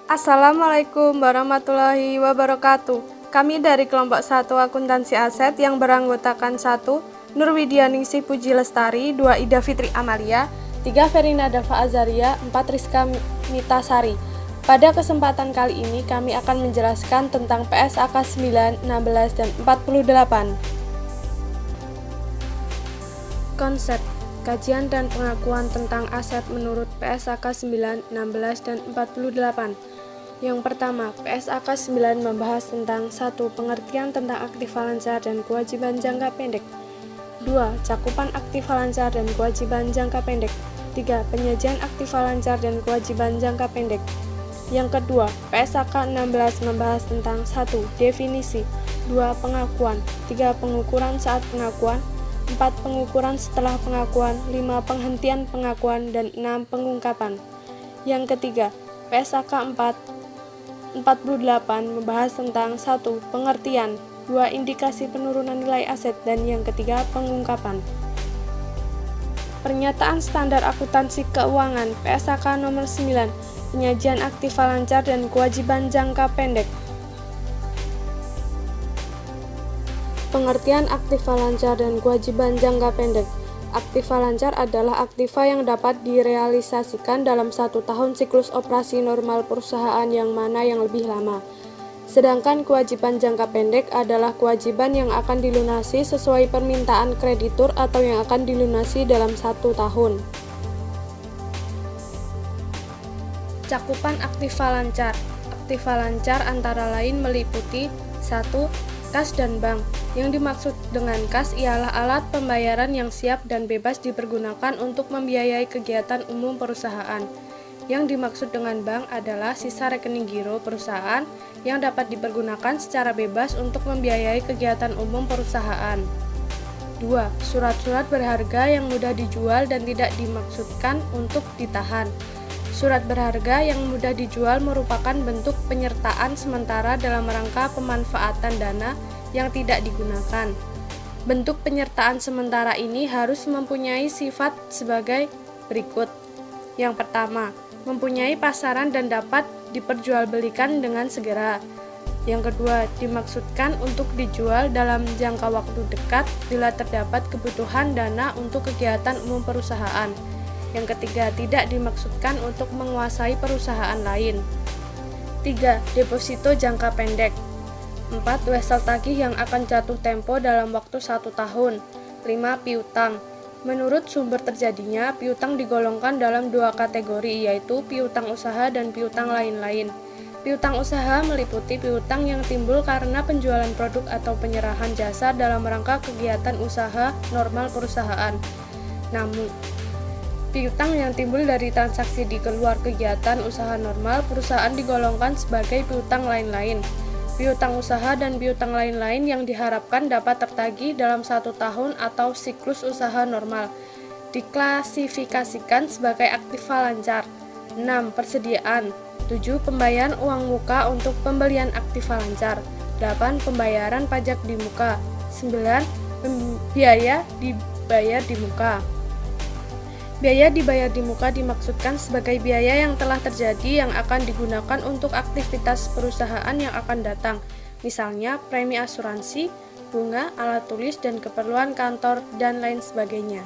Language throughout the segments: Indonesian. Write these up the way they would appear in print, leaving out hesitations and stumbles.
Assalamualaikum warahmatullahi wabarakatuh. Kami dari kelompok 1 akuntansi aset yang beranggotakan 1 Nurwidianingsih Puji Lestari, 2 Ida Fitri Amalia, 3 Verina Dava Azaria, 4 Rizka Mitasari. Pada kesempatan kali ini kami akan menjelaskan tentang PSAK 9, 16, dan 48. Konsep kajian dan pengakuan tentang aset menurut PSAK 9, 16, dan 48. Yang pertama, PSAK 9 membahas tentang 1. Pengertian tentang aktiva lancar dan kewajiban jangka pendek. 2. Cakupan aktiva lancar dan kewajiban jangka pendek. 3. Penyajian aktiva lancar dan kewajiban jangka pendek. Yang kedua, PSAK 16 membahas tentang 1. Definisi. 2. Pengakuan. 3. Pengukuran saat pengakuan. 4. Pengukuran setelah pengakuan. 5. Penghentian pengakuan. Dan 6. Pengungkapan. Yang ketiga, PSAK 48 membahas tentang 1. Pengertian, 2. Indikasi penurunan nilai aset, dan yang ketiga, pengungkapan. Pernyataan Standar Akuntansi Keuangan PSAK nomor 9, penyajian aktiva lancar dan kewajiban jangka pendek. Pengertian aktiva lancar dan kewajiban jangka pendek. Aktiva lancar adalah aktiva yang dapat direalisasikan dalam 1 tahun siklus operasi normal perusahaan yang mana yang lebih lama. Sedangkan kewajiban jangka pendek adalah kewajiban yang akan dilunasi sesuai permintaan kreditur atau yang akan dilunasi dalam 1 tahun. Cakupan aktiva lancar. Aktiva lancar antara lain meliputi 1. Kas dan bank. Yang dimaksud dengan kas ialah alat pembayaran yang siap dan bebas dipergunakan untuk membiayai kegiatan umum perusahaan. Yang dimaksud dengan bank adalah sisa rekening giro perusahaan yang dapat dipergunakan secara bebas untuk membiayai kegiatan umum perusahaan. 2. Surat-surat berharga yang mudah dijual dan tidak dimaksudkan untuk ditahan. Surat berharga yang mudah dijual merupakan bentuk penyertaan sementara dalam rangka pemanfaatan dana yang tidak digunakan. Bentuk penyertaan sementara ini harus mempunyai sifat sebagai berikut. Yang pertama, mempunyai pasaran dan dapat diperjualbelikan dengan segera. Yang kedua, dimaksudkan untuk dijual dalam jangka waktu dekat bila terdapat kebutuhan dana untuk kegiatan umum perusahaan. Yang ketiga, tidak dimaksudkan untuk menguasai perusahaan lain. 3. Deposito jangka pendek. 4. Wesel tagih yang akan jatuh tempo dalam waktu 1 tahun. 5. Piutang. Menurut sumber terjadinya, piutang digolongkan dalam 2 kategori, yaitu piutang usaha dan piutang lain-lain. Piutang usaha meliputi piutang yang timbul karena penjualan produk atau penyerahan jasa dalam rangka kegiatan usaha normal perusahaan. Namun, piutang yang timbul dari transaksi di luar kegiatan usaha normal perusahaan digolongkan sebagai piutang lain-lain. Piutang usaha dan piutang lain-lain yang diharapkan dapat tertagih dalam 1 tahun atau siklus usaha normal diklasifikasikan sebagai aktiva lancar. 6. Persediaan. 7. Pembayaran uang muka untuk pembelian aktiva lancar. 8. Pembayaran pajak di muka. 9. Biaya dibayar di muka. Biaya dibayar di muka dimaksudkan sebagai biaya yang telah terjadi yang akan digunakan untuk aktivitas perusahaan yang akan datang, misalnya premi asuransi, bunga, alat tulis, dan keperluan kantor, dan lain sebagainya.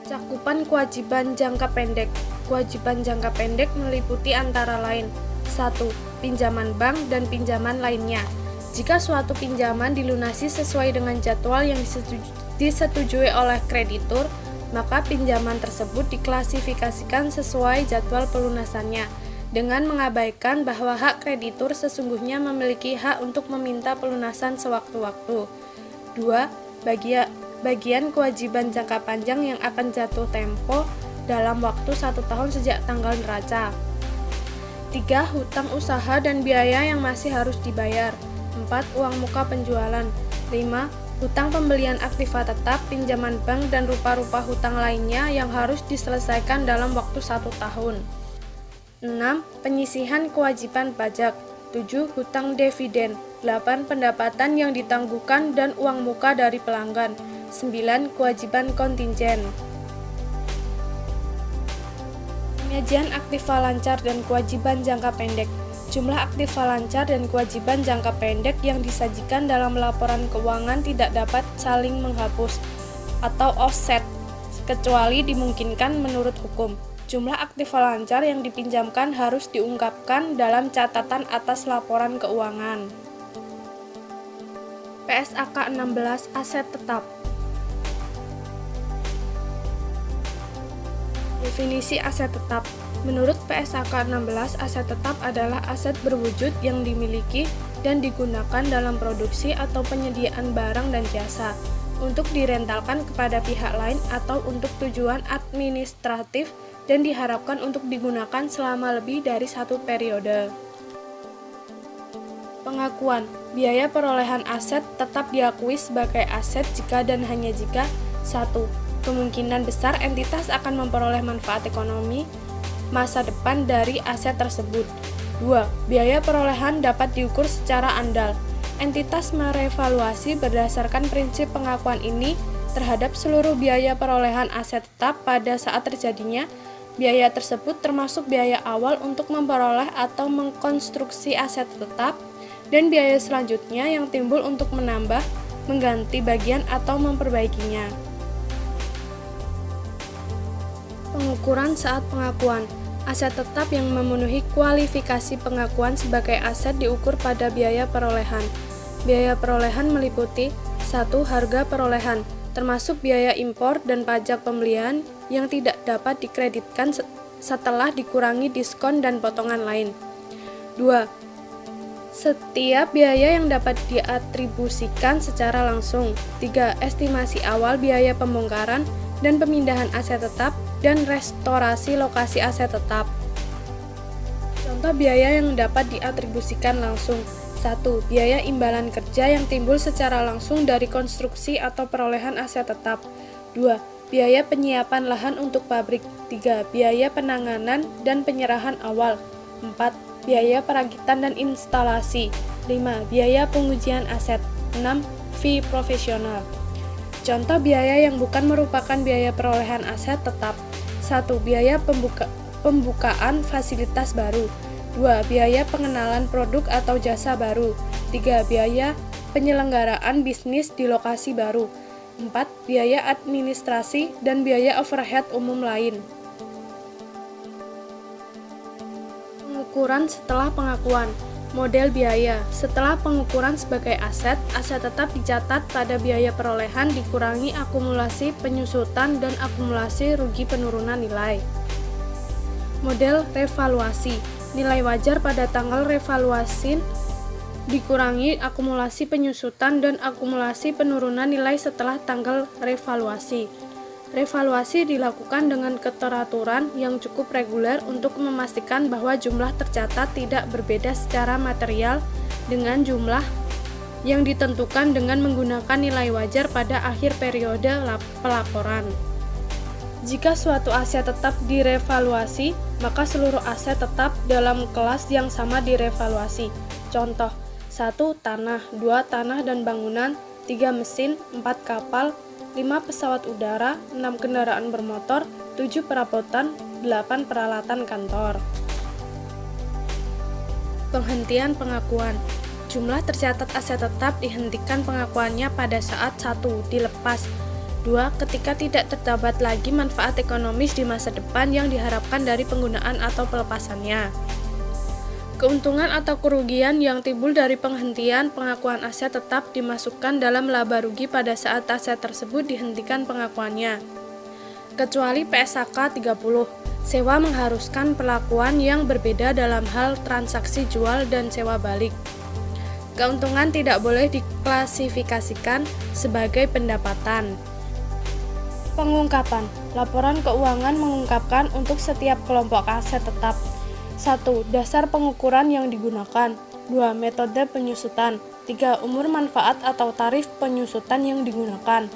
Cakupan kewajiban jangka pendek. Kewajiban jangka pendek meliputi antara lain 1. Pinjaman bank dan pinjaman lainnya. Jika suatu pinjaman dilunasi sesuai dengan jadwal yang disetujui oleh kreditur, maka pinjaman tersebut diklasifikasikan sesuai jadwal pelunasannya, dengan mengabaikan bahwa hak kreditur sesungguhnya memiliki hak untuk meminta pelunasan sewaktu-waktu. 2. Bagian kewajiban jangka panjang yang akan jatuh tempo dalam waktu 1 tahun sejak tanggal neraca. 3. Hutang usaha dan biaya yang masih harus dibayar. 4. Uang muka penjualan. 5. Hutang pembelian aktiva tetap, pinjaman bank, dan rupa-rupa hutang lainnya yang harus diselesaikan dalam waktu 1 tahun. 6. Penyisihan kewajiban pajak. 7. Hutang dividen. 8. Pendapatan yang ditangguhkan dan uang muka dari pelanggan. 9. Kewajiban kontingen. Penyajian aktiva lancar dan kewajiban jangka pendek. Jumlah aktiva lancar dan kewajiban jangka pendek yang disajikan dalam laporan keuangan tidak dapat saling menghapus atau offset, kecuali dimungkinkan menurut hukum. Jumlah aktiva lancar yang dipinjamkan harus diungkapkan dalam catatan atas laporan keuangan. PSAK 16 Aset tetap. Definisi aset tetap. Menurut PSAK 16, aset tetap adalah aset berwujud yang dimiliki dan digunakan dalam produksi atau penyediaan barang dan jasa untuk direntalkan kepada pihak lain atau untuk tujuan administratif dan diharapkan untuk digunakan selama lebih dari satu periode. Pengakuan. Biaya perolehan aset tetap diakui sebagai aset jika dan hanya jika 1. Kemungkinan besar entitas akan memperoleh manfaat ekonomi masa depan dari aset tersebut. 2. Biaya perolehan dapat diukur secara andal. Entitas merevaluasi berdasarkan prinsip pengakuan ini terhadap seluruh biaya perolehan aset tetap pada saat terjadinya. Biaya tersebut termasuk biaya awal untuk memperoleh atau mengkonstruksi aset tetap dan biaya selanjutnya yang timbul untuk menambah, mengganti bagian atau memperbaikinya. Pengukuran saat pengakuan. Aset tetap yang memenuhi kualifikasi pengakuan sebagai aset diukur pada biaya perolehan. Biaya perolehan meliputi 1. Harga perolehan, termasuk biaya impor dan pajak pembelian yang tidak dapat dikreditkan setelah dikurangi diskon dan potongan lain. 2. Setiap biaya yang dapat diatribusikan secara langsung. 3. Estimasi awal biaya pembongkaran dan pemindahan aset tetap dan restorasi lokasi aset tetap. Contoh biaya yang dapat diatribusikan langsung. 1. Biaya imbalan kerja yang timbul secara langsung dari konstruksi atau perolehan aset tetap. 2. Biaya penyiapan lahan untuk pabrik. 3. Biaya penanganan dan penyerahan awal. 4. Biaya perakitan dan instalasi. 5. Biaya pengujian aset. 6. Fee profesional. Contoh biaya yang bukan merupakan biaya perolehan aset tetap. 1. Biaya pembukaan fasilitas baru. 2. Biaya pengenalan produk atau jasa baru. 3. Biaya penyelenggaraan bisnis di lokasi baru. 4. Biaya administrasi dan biaya overhead umum lain. Pengukuran setelah pengakuan. Model biaya. Setelah pengukuran sebagai aset, aset tetap dicatat pada biaya perolehan dikurangi akumulasi penyusutan dan akumulasi rugi penurunan nilai. Model revaluasi. Nilai wajar pada tanggal revaluasi dikurangi akumulasi penyusutan dan akumulasi penurunan nilai setelah tanggal revaluasi. Revaluasi dilakukan dengan keteraturan yang cukup reguler untuk memastikan bahwa jumlah tercatat tidak berbeda secara material dengan jumlah yang ditentukan dengan menggunakan nilai wajar pada akhir periode pelaporan. Jika suatu aset tetap direvaluasi, maka seluruh aset tetap dalam kelas yang sama direvaluasi. Contoh: 1. Tanah, 2. Tanah dan bangunan, 3. Mesin, 4. Kapal, 5 pesawat udara, 6 kendaraan bermotor, 7 perabotan, 8 peralatan kantor. Penghentian pengakuan. Jumlah tercatat aset tetap dihentikan pengakuannya pada saat 1. Dilepas. 2. Ketika tidak terdapat lagi manfaat ekonomis di masa depan yang diharapkan dari penggunaan atau pelepasannya. Keuntungan atau kerugian yang timbul dari penghentian pengakuan aset tetap dimasukkan dalam laba rugi pada saat aset tersebut dihentikan pengakuannya. Kecuali PSAK 30, sewa mengharuskan perlakuan yang berbeda dalam hal transaksi jual dan sewa balik. Keuntungan tidak boleh diklasifikasikan sebagai pendapatan. Pengungkapan. Laporan keuangan mengungkapkan untuk setiap kelompok aset tetap. 1. Dasar pengukuran yang digunakan. 2. Metode penyusutan. 3. Umur manfaat atau tarif penyusutan yang digunakan.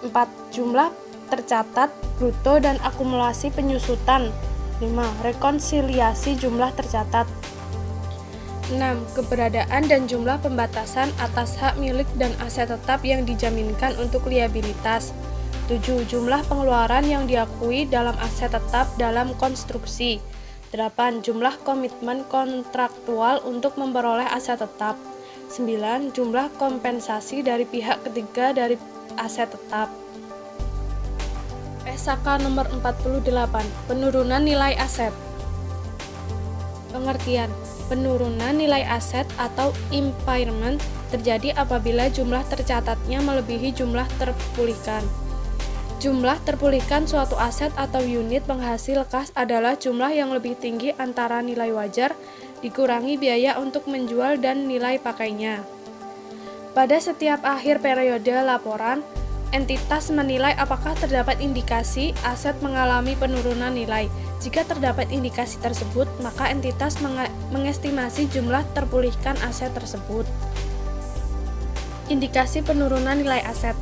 4. Jumlah tercatat, bruto dan akumulasi penyusutan. 5. Rekonsiliasi jumlah tercatat. 6. Keberadaan dan jumlah pembatasan atas hak milik dan aset tetap yang dijaminkan untuk liabilitas. 7. Jumlah pengeluaran yang diakui dalam aset tetap dalam konstruksi. 8. Jumlah komitmen kontraktual untuk memperoleh aset tetap. 9. Jumlah kompensasi dari pihak ketiga dari aset tetap. PSAK nomor 48. Penurunan nilai aset. Pengertian: penurunan nilai aset atau impairment terjadi apabila jumlah tercatatnya melebihi jumlah terpulihkan. Jumlah terpulihkan suatu aset atau unit penghasil kas adalah jumlah yang lebih tinggi antara nilai wajar dikurangi biaya untuk menjual dan nilai pakainya. Pada setiap akhir periode laporan, entitas menilai apakah terdapat indikasi aset mengalami penurunan nilai. Jika terdapat indikasi tersebut, maka entitas mengestimasi jumlah terpulihkan aset tersebut. Indikasi penurunan nilai aset.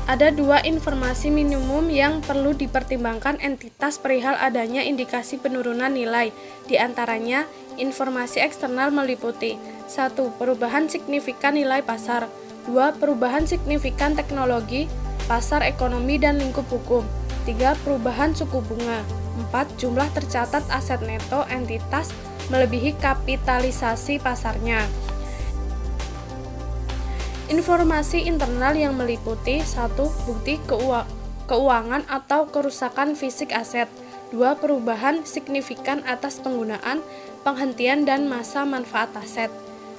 Ada dua informasi minimum yang perlu dipertimbangkan entitas perihal adanya indikasi penurunan nilai. Di antaranya, informasi eksternal meliputi 1. Perubahan signifikan nilai pasar. 2. Perubahan signifikan teknologi, pasar ekonomi dan lingkup hukum. 3. Perubahan suku bunga. 4. Jumlah tercatat aset neto entitas melebihi kapitalisasi pasarnya. Informasi internal yang meliputi 1. Bukti keuangan atau kerusakan fisik aset. 2. Perubahan signifikan atas penggunaan, penghentian dan masa manfaat aset.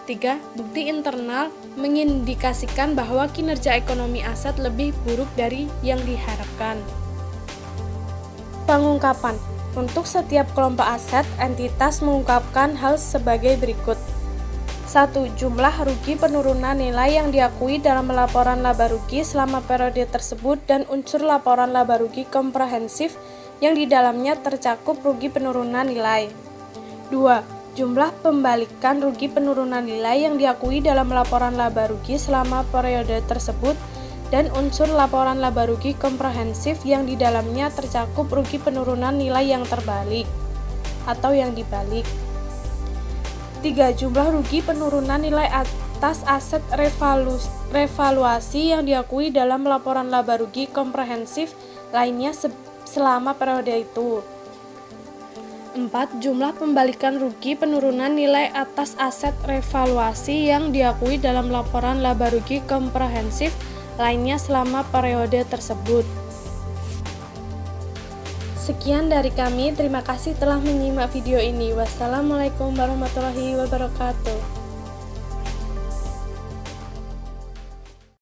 3. Bukti internal mengindikasikan bahwa kinerja ekonomi aset lebih buruk dari yang diharapkan. Pengungkapan. Untuk setiap kelompok aset, entitas mengungkapkan hal sebagai berikut. 1. Jumlah rugi penurunan nilai yang diakui dalam laporan laba rugi selama periode tersebut dan unsur laporan laba rugi komprehensif yang di dalamnya tercakup rugi penurunan nilai. 2. Jumlah pembalikan rugi penurunan nilai yang diakui dalam laporan laba rugi selama periode tersebut dan unsur laporan laba rugi komprehensif yang di dalamnya tercakup rugi penurunan nilai yang terbalik atau yang dibalik. 3. Jumlah rugi penurunan nilai atas aset revaluasi yang diakui dalam laporan laba rugi komprehensif lainnya selama periode itu. 4. Jumlah pembalikan rugi penurunan nilai atas aset revaluasi yang diakui dalam laporan laba rugi komprehensif lainnya selama periode tersebut. Sekian dari kami, terima kasih telah menyimak video ini. Wassalamualaikum warahmatullahi wabarakatuh.